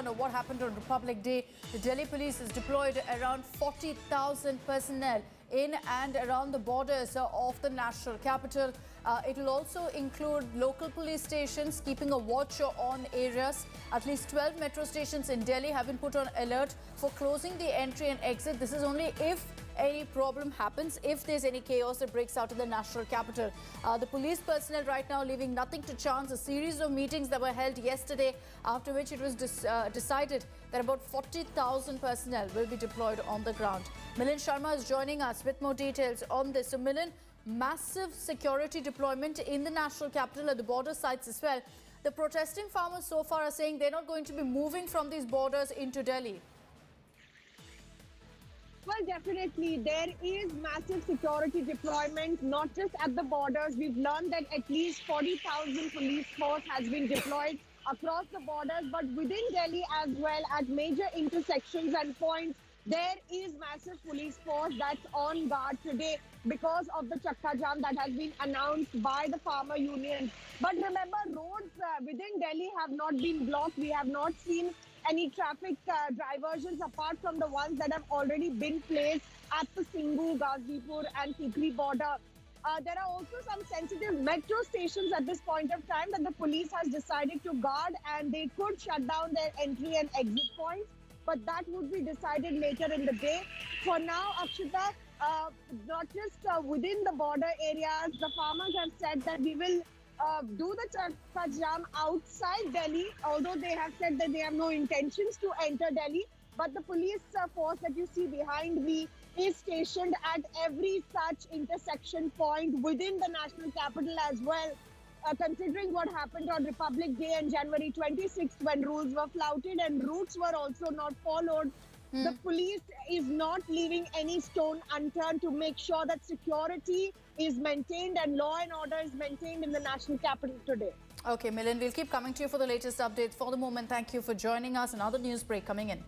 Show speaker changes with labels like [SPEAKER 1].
[SPEAKER 1] of what happened on Republic Day. The Delhi police has deployed around 40,000 personnel in and around the borders of the national capital. It will also include local police stations keeping a watch on areas. At least 12 metro stations in Delhi have been put on alert for closing the entry and exit. This is only if any problem happens, if there's any chaos that breaks out in the national capital. The police personnel right now leaving nothing to chance. A series of meetings that were held yesterday, after which it was decided that about 40,000 personnel will be deployed on the ground. Milind Sharma is joining us with more details on this. So Milind, massive security deployment in the national capital at the border sites as well. The protesting farmers so far are saying they're not going to be moving from these borders into Delhi.
[SPEAKER 2] Well, definitely. There is massive security deployment, not just at the borders. We've learned that at least 40,000 police force has been deployed across the borders, but within Delhi as well, at major intersections and points, there is massive police force that's on guard today because of the Chakka Jam that has been announced by the farmer unions. But remember, roads within Delhi have not been blocked. We have not seen any traffic diversions apart from the ones that have already been placed at the Singhu, Ghazipur and Tikri border. There are also some sensitive metro stations at this point of time that the police has decided to guard, and they could shut down their entry and exit points. But that would be decided later in the day. For now, Akshita, not just within the border areas, the farmers have said that we will do the Chakka Jam outside Delhi, although they have said that they have no intentions to enter Delhi. But the police force that you see behind me is stationed at every such intersection point within the national capital as well. Considering what happened on Republic Day and January 26th, when rules were flouted and routes were also not followed, the police is not leaving any stone unturned to make sure that security is maintained and law and order is maintained in the national capital today.
[SPEAKER 1] Okay, Milind, we'll keep coming to you for the latest updates. For the moment, thank you for joining us. Another news break coming in.